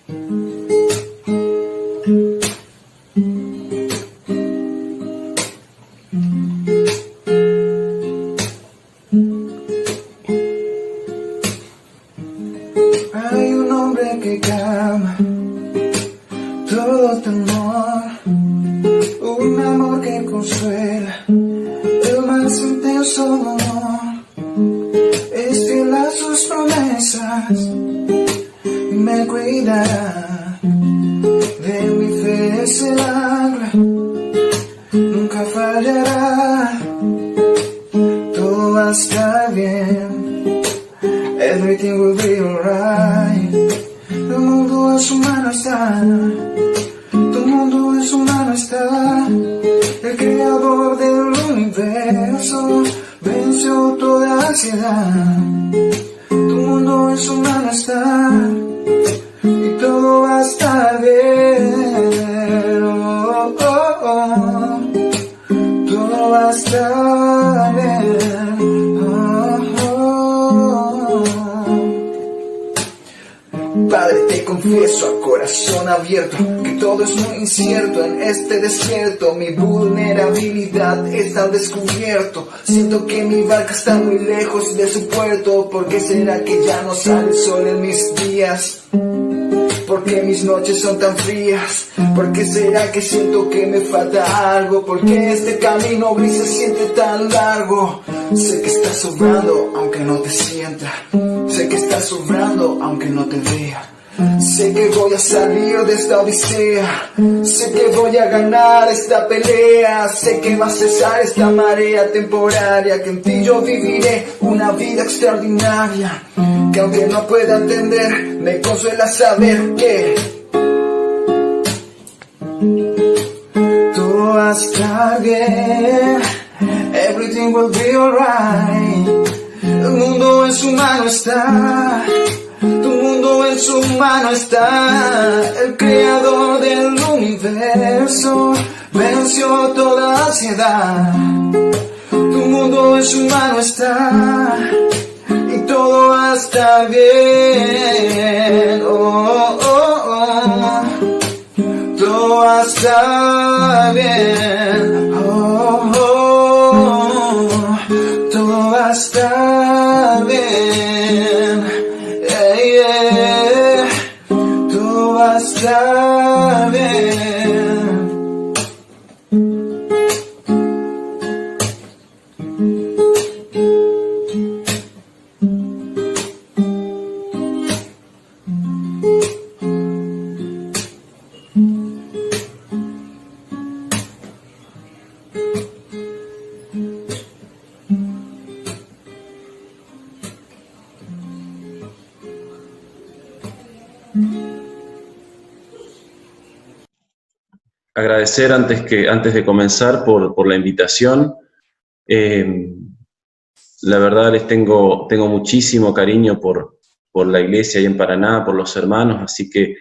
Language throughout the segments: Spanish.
Hay un hombre que calma todo temor, un amor que consuela, el más intenso amor. Es fiel a sus promesas y me cuidará. De mi fe es el ancla, nunca fallará. Todo va a estar bien, everything will be alright. El mundo en su mano está, tu mundo en su mano está. El creador del universo venció toda ansiedad. Tu mundo en su mano está y todo va a estar bien. Oh, oh, oh. Todo va a estar bien. Oh, oh, oh. Padre, te confieso a corazón abierto que todo es muy incierto en este desierto. Mi vulnerabilidad está al descubierto. Siento que mi barca está muy lejos de su puerto. ¿Por qué será que ya no sale el sol en mis días? ¿Por qué mis noches son tan frías? ¿Por qué será que siento que me falta algo? ¿Por qué este camino gris se siente tan largo? Sé que estás sobrando aunque no te sienta. Sé que estás sobrando aunque no te vea. Sé que voy a salir de esta odisea. Sé que voy a ganar esta pelea. Sé que va a cesar esta marea temporaria. Que en ti yo viviré una vida extraordinaria. Que aunque no pueda entender, me consuela saber que todo va a estar bien. Everything will be alright. El mundo en su mano está. Tu mundo en su mano está. El creador del universo venció toda ansiedad. Tu mundo en su mano está y todo va a estar bien. Oh, oh, oh. Todo va a estar bien. Oh, oh, oh. Todo va a estar bien. Yeah. Todo va a estar bien. Agradecer antes de comenzar por la invitación. La verdad les tengo muchísimo cariño por la iglesia ahí en Paraná, por los hermanos, así que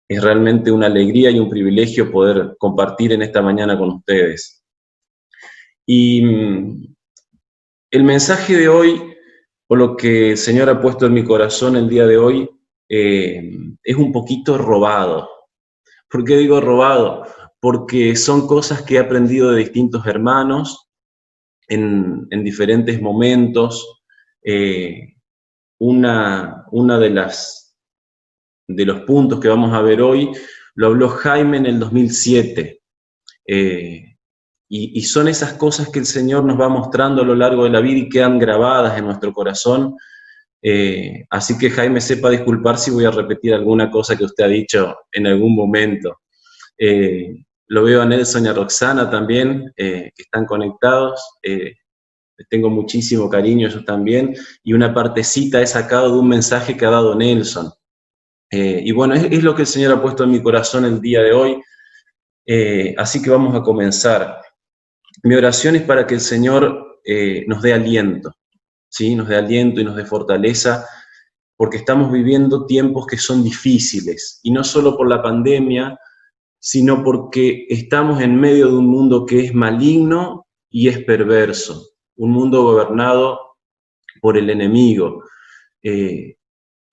es realmente una alegría y un privilegio poder compartir en esta mañana con ustedes. Y el mensaje de hoy, por lo que el Señor ha puesto en mi corazón el día de hoy, es un poquito robado. ¿Por qué digo robado? Porque son cosas que he aprendido de distintos hermanos en diferentes momentos. Una de los puntos que vamos a ver hoy lo habló Jaime en el 2007. Y son esas cosas que el Señor nos va mostrando a lo largo de la vida y quedan grabadas en nuestro corazón. Así que Jaime, sepa disculpar si voy a repetir alguna cosa que usted ha dicho en algún momento. Lo veo a Nelson y a Roxana también, que están conectados. Les tengo muchísimo cariño, ellos también. Y una partecita he sacado de un mensaje que ha dado Nelson. Y bueno, es lo que el Señor ha puesto en mi corazón el día de hoy. Así que vamos a comenzar. Mi oración es para que el Señor nos dé aliento, ¿sí? Nos dé aliento y nos dé fortaleza, porque estamos viviendo tiempos que son difíciles. Y no solo por la pandemia, sino porque estamos en medio de un mundo que es maligno y es perverso, un mundo gobernado por el enemigo.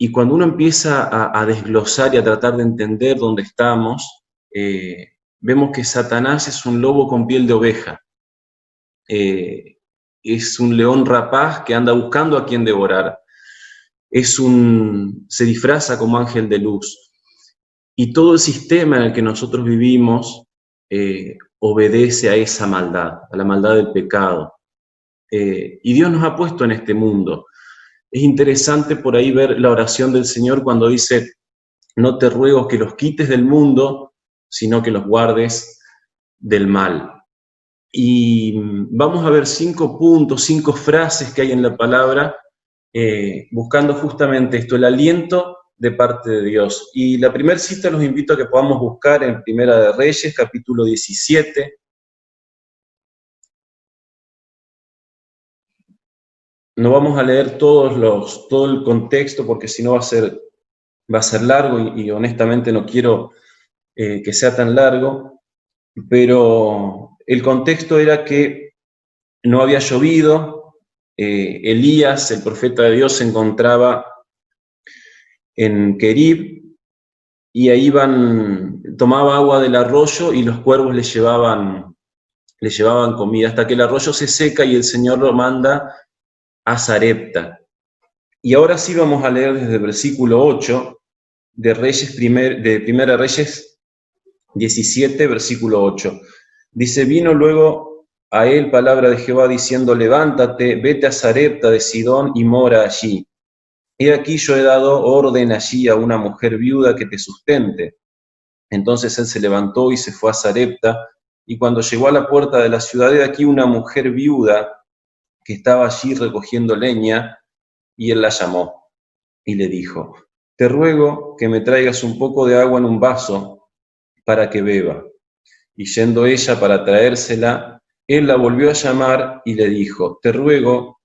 Y cuando uno empieza a desglosar y a tratar de entender dónde estamos, vemos que Satanás es un lobo con piel de oveja. Es un león rapaz que anda buscando a quien devorar. Se disfraza como ángel de luz. Y todo el sistema en el que nosotros vivimos obedece a esa maldad, a la maldad del pecado. Y Dios nos ha puesto en este mundo. Es interesante por ahí ver la oración del Señor cuando dice: no te ruego que los quites del mundo, sino que los guardes del mal. Y vamos a ver 5 puntos, 5 frases que hay en la palabra, buscando justamente esto, el aliento de parte de Dios. Y la primera cita los invito a que podamos buscar en Primera de Reyes, capítulo 17. No vamos a leer todo el contexto, porque si no va a ser largo y honestamente no quiero que sea tan largo, pero el contexto era que no había llovido, Elías, el profeta de Dios, se encontraba en Querib, y ahí tomaba agua del arroyo y los cuervos le llevaban comida, hasta que el arroyo se seca y el Señor lo manda a Sarepta. Y ahora sí vamos a leer desde el versículo 8 de Primera Reyes 17, versículo 8. Dice: vino luego a él palabra de Jehová diciendo: levántate, vete a Sarepta de Sidón y mora allí. He aquí yo he dado orden allí a una mujer viuda que te sustente. Entonces él se levantó y se fue a Sarepta, y cuando llegó a la puerta de la ciudad, de aquí una mujer viuda que estaba allí recogiendo leña, y él la llamó y le dijo: te ruego que me traigas un poco de agua en un vaso para que beba. Y yendo ella para traérsela, él la volvió a llamar y le dijo: te ruego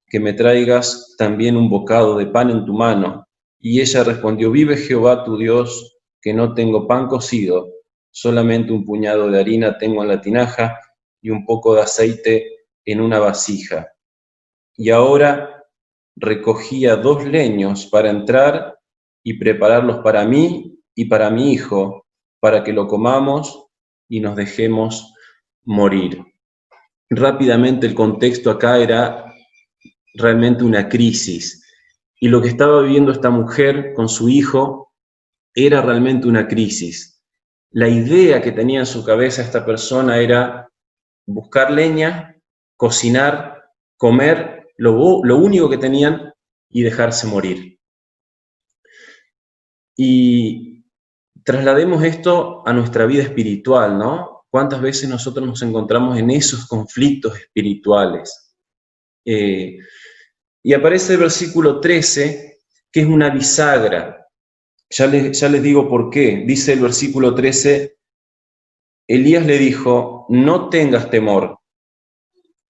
que me traigas también un bocado de pan en tu mano. Y ella respondió: vive Jehová tu Dios, que no tengo pan cocido, solamente un puñado de harina tengo en la tinaja y un poco de aceite en una vasija. Y ahora recogía 2 leños para entrar y prepararlos para mí y para mi hijo, para que lo comamos y nos dejemos morir. Rápidamente, el contexto acá era realmente una crisis, y lo que estaba viviendo esta mujer con su hijo era realmente una crisis. La idea que tenía en su cabeza esta persona era buscar leña, cocinar, comer lo único que tenían y dejarse morir. Y traslademos esto a nuestra vida espiritual, ¿no? ¿Cuántas veces nosotros nos encontramos en esos conflictos espirituales? Y aparece el versículo 13, que es una bisagra. Ya les digo por qué. Dice el versículo 13: Elías le dijo: no tengas temor,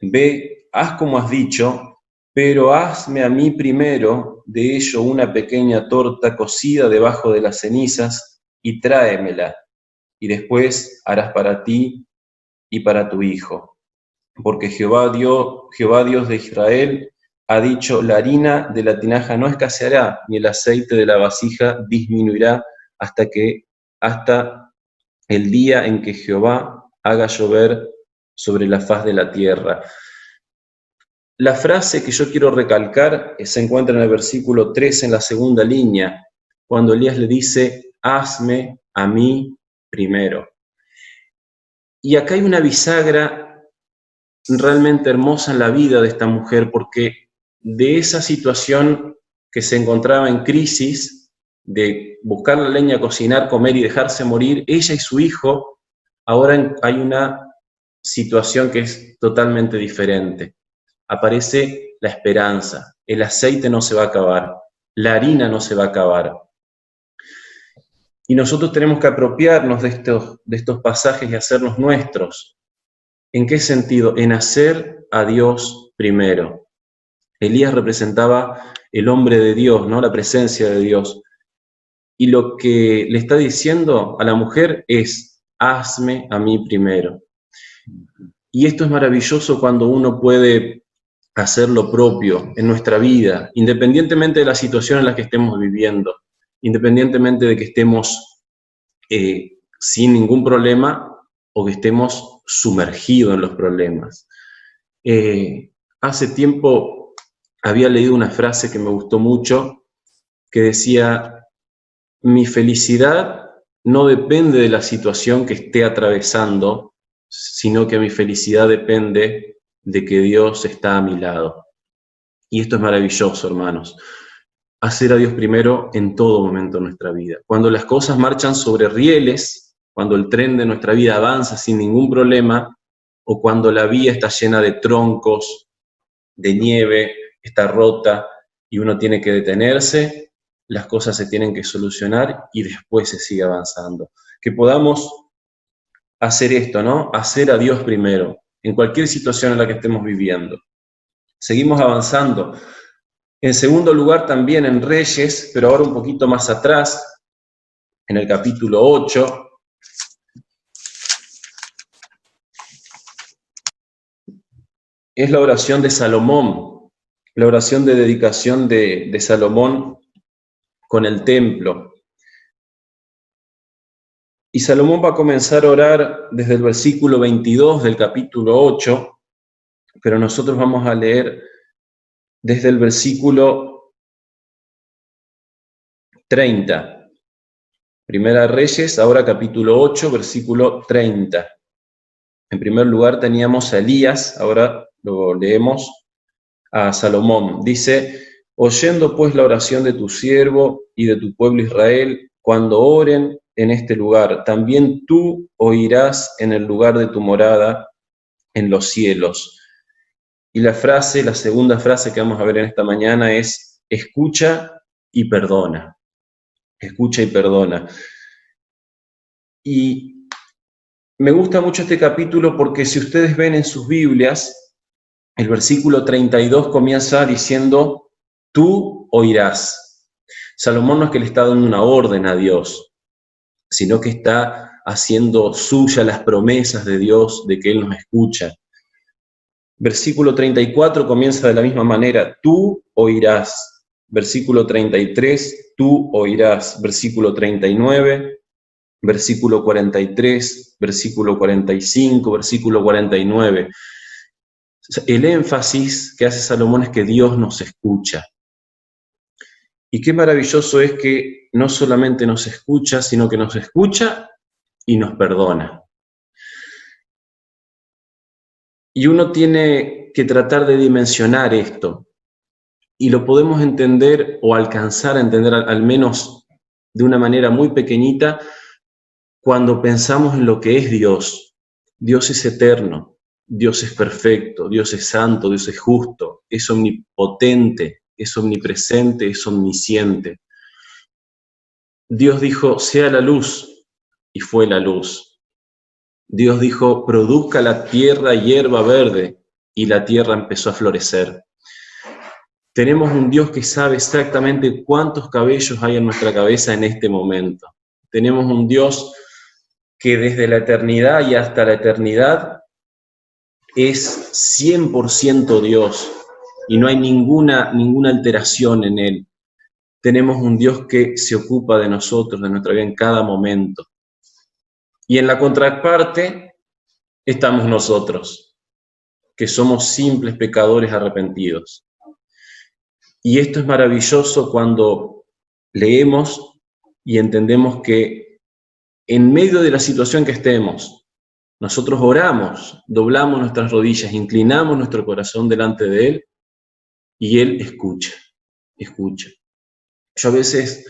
ve, haz como has dicho, pero hazme a mí primero de ello una pequeña torta cocida debajo de las cenizas y tráemela, y después harás para ti y para tu hijo. Porque Jehová Dios de Israel ha dicho: la harina de la tinaja no escaseará, ni el aceite de la vasija disminuirá hasta el día en que Jehová haga llover sobre la faz de la tierra. La frase que yo quiero recalcar se encuentra en el versículo 3, en la segunda línea, cuando Elías le dice: hazme a mí primero. Y acá hay una bisagra realmente hermosa en la vida de esta mujer, porque de esa situación que se encontraba en crisis, de buscar la leña, cocinar, comer y dejarse morir, ella y su hijo, ahora hay una situación que es totalmente diferente. Aparece la esperanza, el aceite no se va a acabar, la harina no se va a acabar. Y nosotros tenemos que apropiarnos de estos pasajes y hacerlos nuestros. ¿En qué sentido? En hacer a Dios primero. Elías representaba el hombre de Dios, ¿no? La presencia de Dios. Y lo que le está diciendo a la mujer es: hazme a mí primero. Y esto es maravilloso cuando uno puede hacer lo propio en nuestra vida, independientemente de la situación en la que estemos viviendo, independientemente de que estemos sin ningún problema o que estemos sumergidos en los problemas. Hace tiempo había leído una frase que me gustó mucho, que decía: mi felicidad no depende de la situación que esté atravesando, sino que mi felicidad depende de que Dios está a mi lado. Y esto es maravilloso, hermanos. Hacer a Dios primero en todo momento de nuestra vida. Cuando las cosas marchan sobre rieles, cuando el tren de nuestra vida avanza sin ningún problema, o cuando la vía está llena de troncos, de nieve, está rota y uno tiene que detenerse, las cosas se tienen que solucionar y después se sigue avanzando. Que podamos hacer esto, ¿no? Hacer a Dios primero, en cualquier situación en la que estemos viviendo. Seguimos avanzando. En segundo lugar, también en Reyes, pero ahora un poquito más atrás, en el capítulo 8, es la oración de Salomón, la oración de dedicación de Salomón con el templo. Y Salomón va a comenzar a orar desde el versículo 22 del capítulo 8, pero nosotros vamos a leer desde el versículo 30. Primera Reyes, ahora capítulo 8, versículo 30. En primer lugar teníamos a Elías, ahora lo leemos a Salomón. Dice: oyendo pues la oración de tu siervo y de tu pueblo Israel, cuando oren en este lugar, también tú oirás en el lugar de tu morada en los cielos. Y la segunda frase que vamos a ver en esta mañana es: escucha y perdona. Escucha y perdona. Y me gusta mucho este capítulo porque si ustedes ven en sus Biblias, el versículo 32 comienza diciendo: tú oirás. Salomón no es que le está dando una orden a Dios, sino que está haciendo suya las promesas de Dios de que Él nos escucha. Versículo 34 comienza de la misma manera: tú oirás. Versículo 33, tú oirás. Versículo 39, versículo 43, versículo 45, versículo 49. El énfasis que hace Salomón es que Dios nos escucha. Y qué maravilloso es que no solamente nos escucha, sino que nos escucha y nos perdona. Y uno tiene que tratar de dimensionar esto. Y lo podemos entender o alcanzar a entender al menos de una manera muy pequeñita cuando pensamos en lo que es Dios. Dios es eterno, Dios es perfecto, Dios es santo, Dios es justo, es omnipotente, es omnipresente, es omnisciente. Dios dijo: sea la luz, y fue la luz. Dios dijo: produzca la tierra hierba verde, y la tierra empezó a florecer. Tenemos un Dios que sabe exactamente cuántos cabellos hay en nuestra cabeza en este momento. Tenemos un Dios que desde la eternidad y hasta la eternidad es 100% Dios y no hay ninguna alteración en Él. Tenemos un Dios que se ocupa de nosotros, de nuestra vida en cada momento. Y en la contraparte estamos nosotros, que somos simples pecadores arrepentidos. Y esto es maravilloso cuando leemos y entendemos que en medio de la situación que estemos, nosotros oramos, doblamos nuestras rodillas, inclinamos nuestro corazón delante de Él y Él escucha. Yo a veces,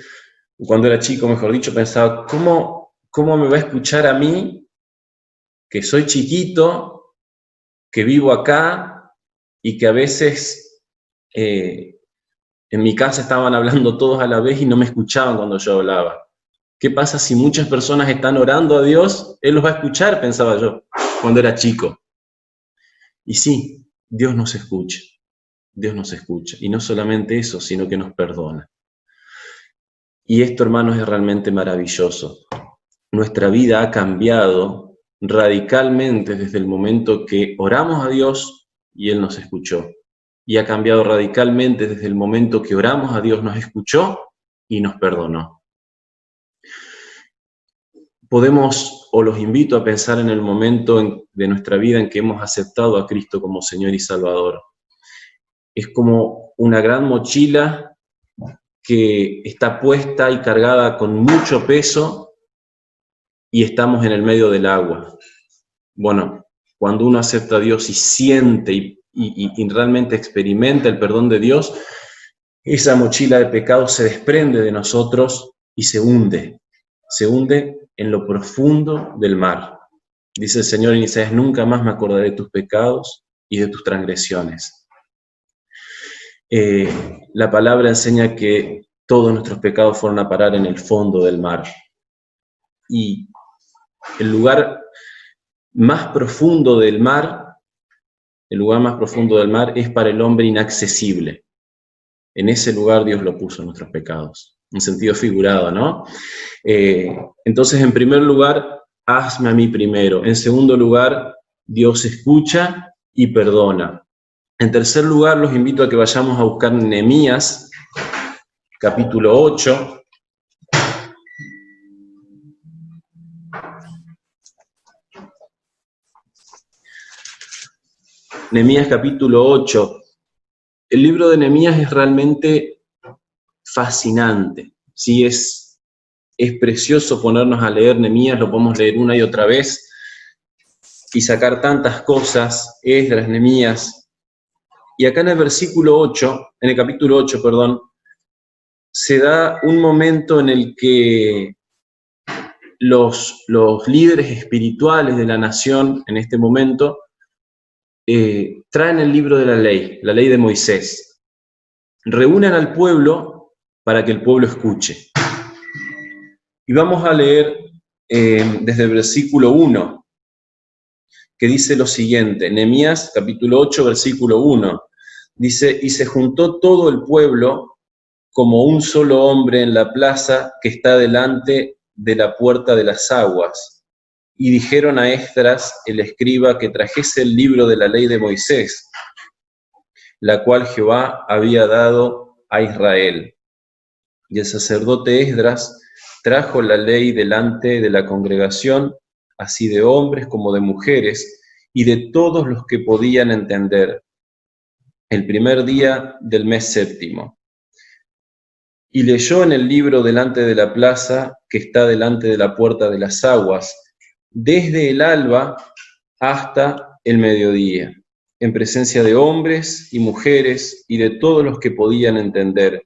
cuando era chico, mejor dicho, pensaba: ¿cómo me va a escuchar a mí, que soy chiquito, que vivo acá y que a veces en mi casa estaban hablando todos a la vez y no me escuchaban cuando yo hablaba? ¿Qué pasa si muchas personas están orando a Dios? Él los va a escuchar, pensaba yo, cuando era chico. Y sí, Dios nos escucha. Dios nos escucha. Y no solamente eso, sino que nos perdona. Y esto, hermanos, es realmente maravilloso. Nuestra vida ha cambiado radicalmente desde el momento que oramos a Dios y Él nos escuchó. y ha cambiado radicalmente desde el momento que oramos a Dios, nos escuchó y nos perdonó. Podemos, o los invito a pensar en el momento de nuestra vida en que hemos aceptado a Cristo como Señor y Salvador. Es como una gran mochila que está puesta y cargada con mucho peso y estamos en el medio del agua. Bueno, cuando uno acepta a Dios y siente y realmente experimenta el perdón de Dios, esa mochila de pecado se desprende de nosotros y se hunde en lo profundo del mar. Dice el Señor en Isaías: nunca más me acordaré de tus pecados y de tus transgresiones. La palabra enseña que todos nuestros pecados fueron a parar en el fondo del mar. Y el lugar más profundo del mar, es para el hombre inaccesible. En ese lugar Dios lo puso, nuestros pecados, en sentido figurado, ¿no? Entonces, en primer lugar, hazme a mí primero. En segundo lugar, Dios escucha y perdona. En tercer lugar, los invito a que vayamos a buscar Nehemías, capítulo 8. Nehemías, capítulo 8. El libro de Nehemías es realmente fascinante. Sí, es precioso ponernos a leer Nehemías, lo podemos leer una y otra vez y sacar tantas cosas, Esdras, Nehemías. Y acá en el capítulo 8, se da un momento en el que los líderes espirituales de la nación, en este momento, traen el libro de la ley de Moisés. Reúnen al pueblo para que el pueblo escuche. Y vamos a leer desde el versículo 1, que dice lo siguiente. Nehemías, capítulo 8, versículo 1. Dice: y se juntó todo el pueblo como un solo hombre en la plaza que está delante de la puerta de las aguas. Y dijeron a Esdras, el escriba, que trajese el libro de la ley de Moisés, la cual Jehová había dado a Israel. Y el sacerdote Esdras trajo la ley delante de la congregación, así de hombres como de mujeres, y de todos los que podían entender, el primer día del mes séptimo. Y leyó en el libro delante de la plaza que está delante de la puerta de las aguas, desde el alba hasta el mediodía, en presencia de hombres y mujeres y de todos los que podían entender.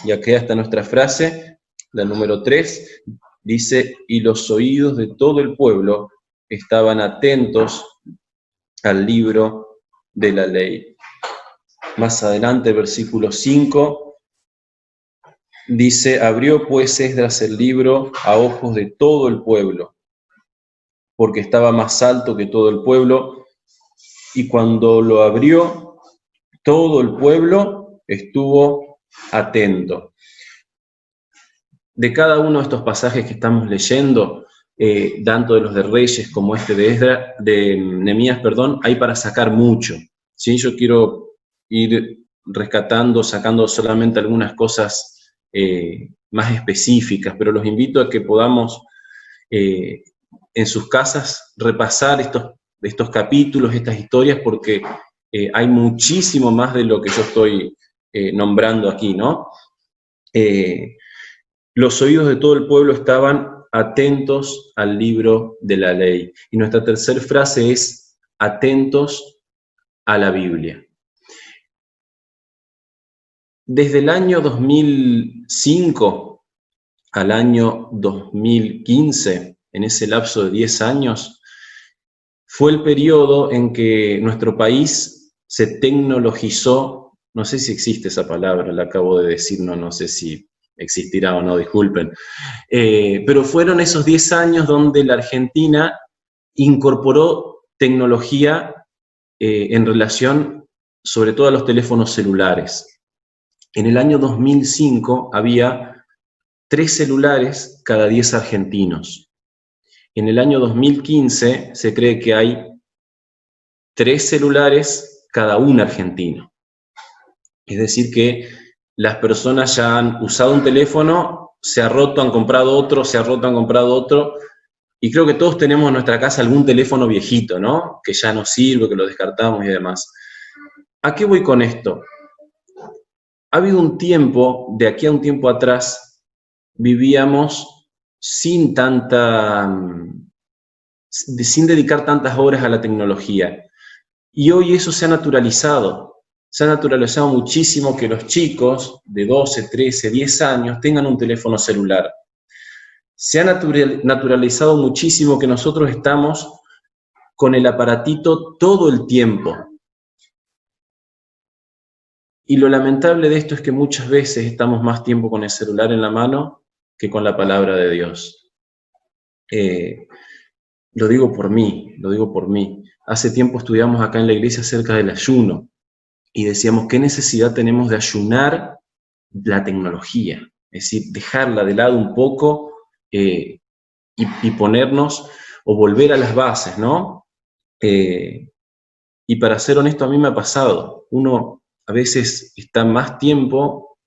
Y aquí está nuestra frase, la número 3, dice: y los oídos de todo el pueblo estaban atentos al libro de la ley. Más adelante, versículo 5, dice: abrió pues Esdras el libro a ojos de todo el pueblo, porque estaba más alto que todo el pueblo, y cuando lo abrió, todo el pueblo estuvo atento. De cada uno de estos pasajes que estamos leyendo, tanto de los de Reyes como de Nehemías, hay para sacar mucho, ¿sí? Yo quiero ir sacando solamente algunas cosas más específicas, pero los invito a que podamos en sus casas repasar estos capítulos, estas historias, porque hay muchísimo más de lo que yo estoy nombrando aquí, ¿no? Los oídos de todo el pueblo estaban atentos al libro de la ley. Y nuestra tercera frase es: atentos a la Biblia. Desde el año 2005 al año 2015, en ese lapso de 10 años, fue el periodo en que nuestro país se tecnologizó. No sé si existe esa palabra, la acabo de decir, no sé si existirá o no, disculpen. Pero fueron esos 10 años donde la Argentina incorporó tecnología en relación sobre todo a los teléfonos celulares. En el año 2005 había 3 celulares cada 10 argentinos. En el año 2015 se cree que hay 3 celulares cada 1 argentino. Es decir, que las personas ya han usado un teléfono, se ha roto, han comprado otro, se ha roto, han comprado otro, y creo que todos tenemos en nuestra casa algún teléfono viejito, ¿no? Que ya no sirve, que lo descartamos y demás. ¿A qué voy con esto? Ha habido un tiempo, de aquí a un tiempo atrás, vivíamos sin dedicar tantas horas a la tecnología. Y hoy eso se ha naturalizado. Se ha naturalizado muchísimo que los chicos de 12, 13, 10 años tengan un teléfono celular. Se ha naturalizado muchísimo que nosotros estamos con el aparatito todo el tiempo. Y lo lamentable de esto es que muchas veces estamos más tiempo con el celular en la mano que con la palabra de Dios. Lo digo por mí. Hace tiempo estudiamos acá en la iglesia acerca del ayuno y decíamos qué necesidad tenemos de ayunar la tecnología, es decir, dejarla de lado un poco y ponernos o volver a las bases, ¿no? Y para ser honesto, a mí me ha pasado. Uno a veces está más tiempo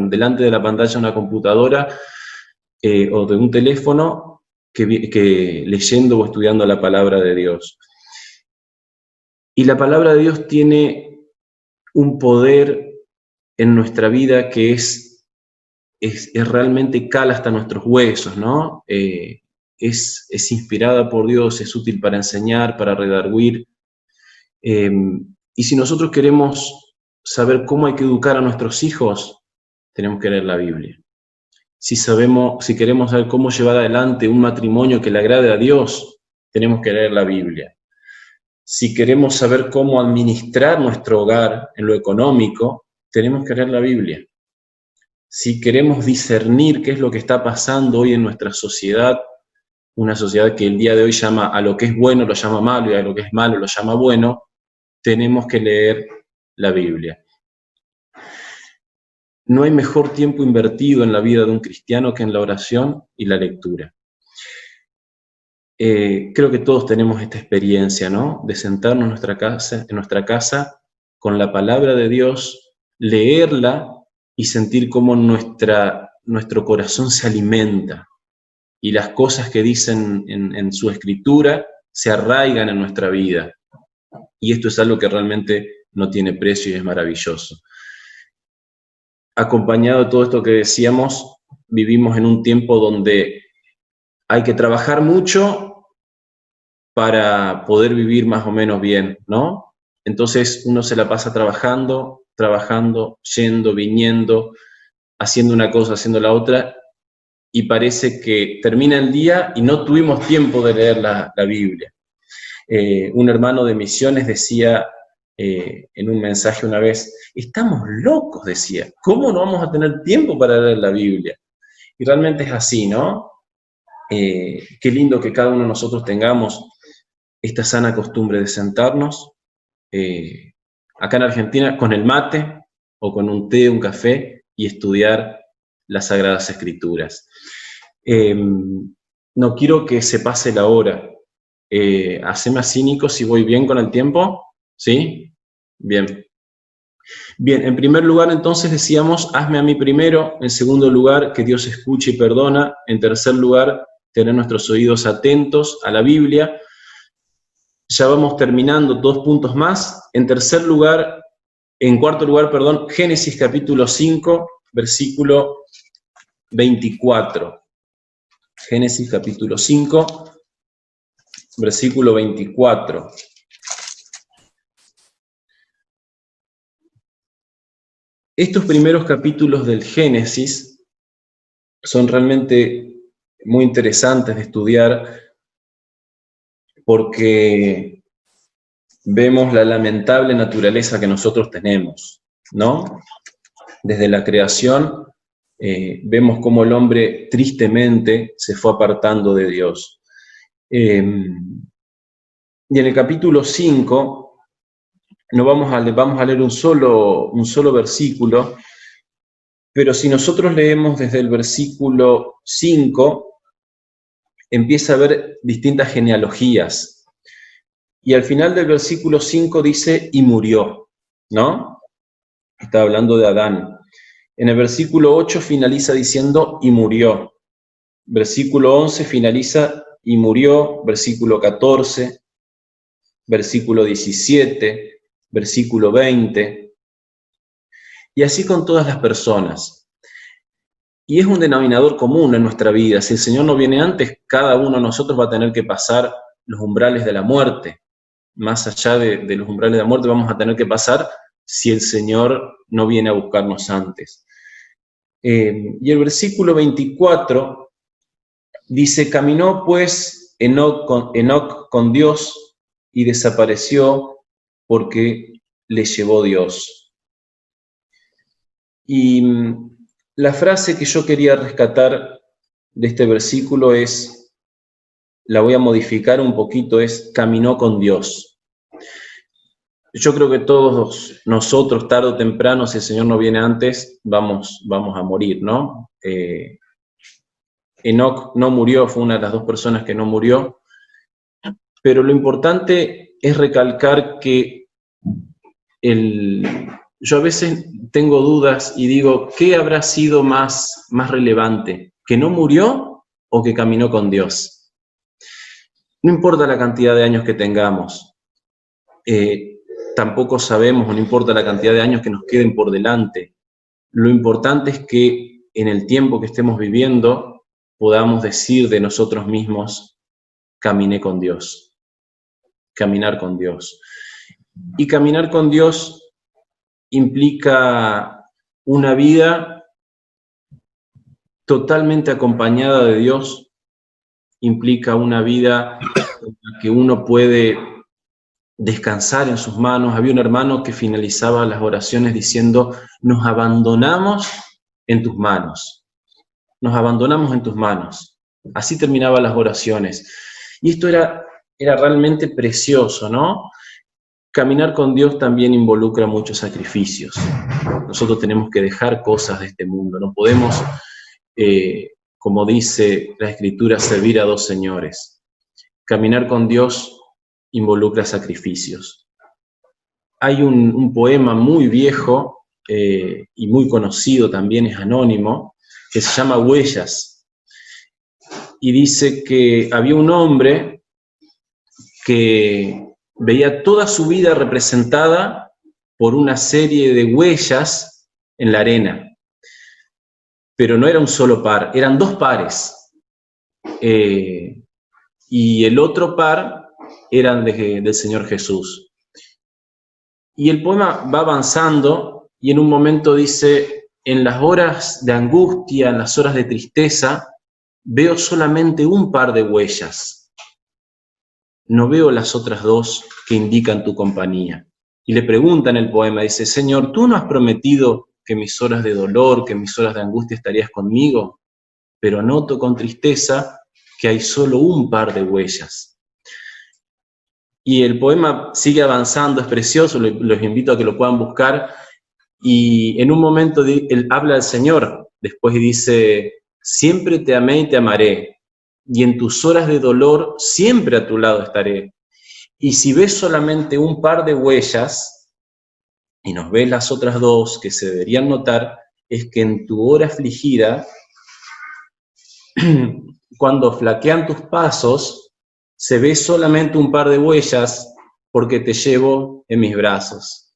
delante de la pantalla de una computadora o de un teléfono que leyendo o estudiando la palabra de Dios. Y la palabra de Dios tiene un poder en nuestra vida que es realmente cala hasta nuestros huesos, ¿no? Es inspirada por Dios, es útil para enseñar, para redarguir. Y si nosotros queremos saber cómo hay que educar a nuestros hijos, tenemos que leer la Biblia. Si queremos saber cómo llevar adelante un matrimonio que le agrade a Dios, tenemos que leer la Biblia. Si queremos saber cómo administrar nuestro hogar en lo económico, tenemos que leer la Biblia. Si queremos discernir qué es lo que está pasando hoy en nuestra sociedad, una sociedad que el día de hoy llama a lo que es bueno lo llama malo y a lo que es malo lo llama bueno, tenemos que leer la Biblia. No hay mejor tiempo invertido en la vida de un cristiano que en la oración y la lectura. Creo que todos tenemos esta experiencia, ¿no? De sentarnos en nuestra casa con la palabra de Dios, leerla y sentir cómo nuestro corazón se alimenta y las cosas que dicen en su escritura se arraigan en nuestra vida. Y esto es algo que realmente no tiene precio y es maravilloso. Acompañado de todo esto que decíamos, vivimos en un tiempo donde hay que trabajar mucho para poder vivir más o menos bien, ¿no? Entonces uno se la pasa trabajando, yendo, viniendo, haciendo una cosa, haciendo la otra, y parece que termina el día y no tuvimos tiempo de leer la Biblia. Un hermano de misiones decía en un mensaje una vez, estamos locos, decía, ¿cómo no vamos a tener tiempo para leer la Biblia? Y realmente es así, ¿no? Qué lindo que cada uno de nosotros tengamos esta sana costumbre de sentarnos, acá en Argentina, con el mate o con un té, un café, y estudiar las Sagradas Escrituras. No quiero que se pase la hora. Haceme así, Nico, si voy bien con el tiempo. ¿Sí? Bien. Bien, en primer lugar, entonces, decíamos, hazme a mí primero. En segundo lugar, que Dios escuche y perdona. En tercer lugar, tener nuestros oídos atentos a la Biblia. Ya vamos terminando, 2 puntos más. En cuarto lugar, Génesis capítulo 5, versículo 24. Génesis capítulo 5, versículo 24. Estos primeros capítulos del Génesis son realmente muy interesantes de estudiar porque vemos la lamentable naturaleza que nosotros tenemos, ¿no? Desde la creación vemos cómo el hombre tristemente se fue apartando de Dios. Y en el capítulo 5 vamos a leer un solo versículo, pero si nosotros leemos desde el versículo 5, empieza a haber distintas genealogías. Y al final del versículo 5 dice, y murió, ¿no? Está hablando de Adán. En el versículo 8 finaliza diciendo, y murió. Versículo 11 finaliza, y murió. Versículo 14, versículo 17, versículo 20. Y así con todas las personas. Y es un denominador común en nuestra vida. Si el Señor no viene antes, cada uno de nosotros va a tener que pasar los umbrales de la muerte. Más allá de los umbrales de la muerte, vamos a tener que pasar si el Señor no viene a buscarnos antes. Y el versículo 24 dice, caminó pues Enoc con Dios y desapareció porque le llevó Dios. Y la frase que yo quería rescatar de este versículo es, la voy a modificar un poquito, es caminó con Dios. Yo creo que todos nosotros, tarde o temprano, si el Señor no viene antes, vamos a morir, ¿no? Enoc no murió, fue una de las dos personas que no murió, pero lo importante es recalcar que yo a veces tengo dudas y digo, ¿qué habrá sido más relevante? ¿Que no murió o que caminó con Dios? No importa la cantidad de años que tengamos, tampoco sabemos, o no importa la cantidad de años que nos queden por delante. Lo importante es que en el tiempo que estemos viviendo podamos decir de nosotros mismos, caminé con Dios, caminar con Dios. Y caminar con Dios implica una vida totalmente acompañada de Dios, implica una vida en la que uno puede descansar en sus manos. Había un hermano que finalizaba las oraciones diciendo, nos abandonamos en tus manos, nos abandonamos en tus manos. Así terminaban las oraciones. Y esto era realmente precioso, ¿no? Caminar con Dios también involucra muchos sacrificios. Nosotros tenemos que dejar cosas de este mundo. No podemos, como dice la Escritura, servir a dos señores. Caminar con Dios involucra sacrificios. Hay un poema muy viejo y muy conocido, también es anónimo, que se llama Huellas. Y dice que había un hombre que veía toda su vida representada por una serie de huellas en la arena. Pero no era un solo par, eran dos pares. Y el otro par eran del Señor Jesús. Y el poema va avanzando y en un momento dice, en las horas de angustia, en las horas de tristeza, veo solamente un par de huellas. No veo las otras dos que indican tu compañía. Y le pregunta en el poema, dice, Señor, ¿tú no has prometido que en mis horas de dolor, que en mis horas de angustia estarías conmigo? Pero noto con tristeza que hay solo un par de huellas. Y el poema sigue avanzando, es precioso, los invito a que lo puedan buscar. Y en un momento él habla al Señor, después dice, siempre te amé y te amaré. Y en tus horas de dolor siempre a tu lado estaré. Y si ves solamente un par de huellas, y nos ves las otras dos que se deberían notar, es que en tu hora afligida, cuando flaquean tus pasos, se ve solamente un par de huellas porque te llevo en mis brazos.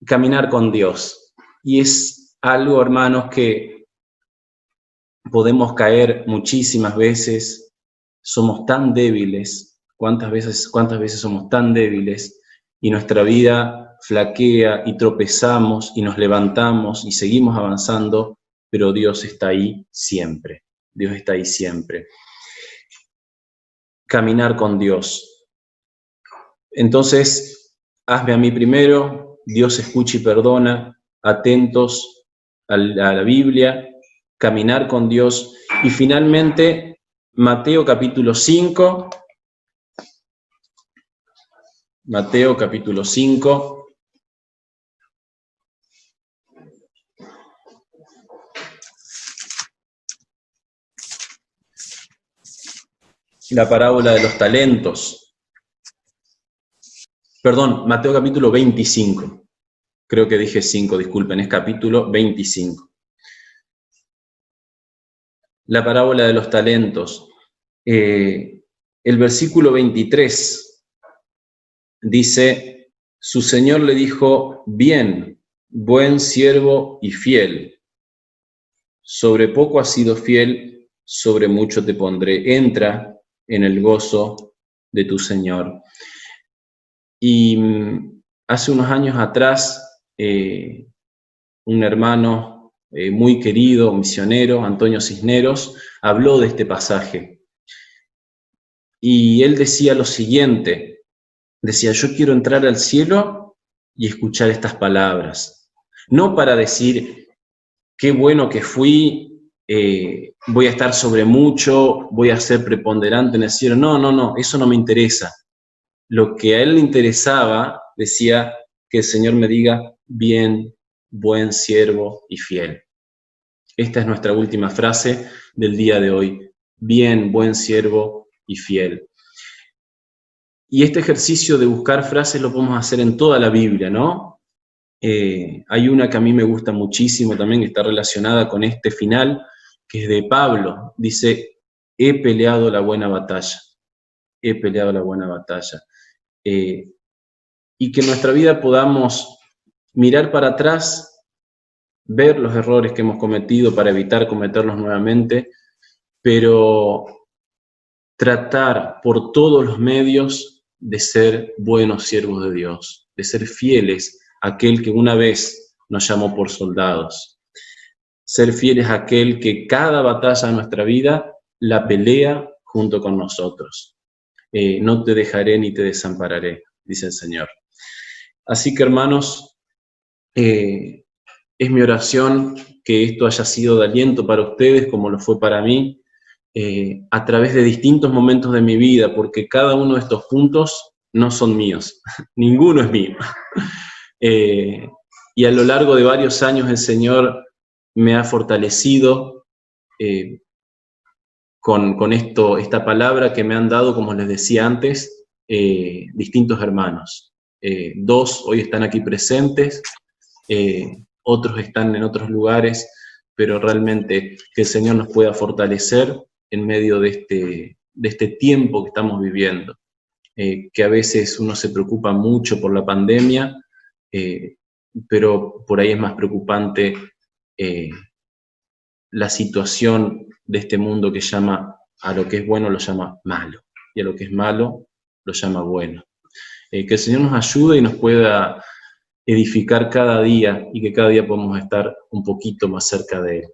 Caminar con Dios. Y es algo, hermanos, que podemos caer muchísimas veces, somos tan débiles, ¿cuántas veces somos tan débiles? Y nuestra vida flaquea y tropezamos y nos levantamos y seguimos avanzando, pero Dios está ahí siempre, Dios está ahí siempre. Caminar con Dios. Entonces, hazme a mí primero, Dios escucha y perdona, atentos a la Biblia, caminar con Dios. Y finalmente, Mateo capítulo 5. Mateo capítulo 5. La parábola de los talentos. Perdón, Mateo capítulo 25. creo que dije 5, disculpen, es capítulo 25. La parábola de los talentos. El versículo 23 dice, su señor le dijo, bien, buen siervo y fiel. Sobre poco has sido fiel, sobre mucho te pondré. Entra en el gozo de tu Señor. Y hace unos años atrás, un hermano muy querido, misionero, Antonio Cisneros, habló de este pasaje. Y él decía lo siguiente, decía, yo quiero entrar al cielo y escuchar estas palabras. No para decir, qué bueno que fui, voy a estar sobre mucho, voy a ser preponderante en el cielo. No, eso no me interesa. Lo que a él le interesaba, decía, que el Señor me diga, bien, buen siervo y fiel. Esta es nuestra última frase del día de hoy. Bien, buen siervo y fiel. Y este ejercicio de buscar frases lo podemos hacer en toda la Biblia, ¿no? Hay una que a mí me gusta muchísimo también, que está relacionada con este final, que es de Pablo. Dice, he peleado la buena batalla. He peleado la buena batalla. Y que en nuestra vida podamos mirar para atrás, ver los errores que hemos cometido para evitar cometerlos nuevamente, pero tratar por todos los medios de ser buenos siervos de Dios, de ser fieles a aquel que una vez nos llamó por soldados. Ser fieles a aquel que cada batalla de nuestra vida la pelea junto con nosotros. No te dejaré ni te desampararé, dice el Señor. Así que, hermanos, es mi oración que esto haya sido de aliento para ustedes, como lo fue para mí, a través de distintos momentos de mi vida, porque cada uno de estos puntos no son míos, ninguno es mío. Y a lo largo de varios años el Señor me ha fortalecido con esta palabra que me han dado, como les decía antes, distintos hermanos. 2 hoy están aquí presentes, otros están en otros lugares, pero realmente que el Señor nos pueda fortalecer en medio de este tiempo que estamos viviendo, que a veces uno se preocupa mucho por la pandemia, pero por ahí es más preocupante la situación de este mundo que llama a lo que es bueno lo llama malo, y a lo que es malo lo llama bueno. Que el Señor nos ayude y nos pueda edificar cada día, y que cada día podamos estar un poquito más cerca de Él.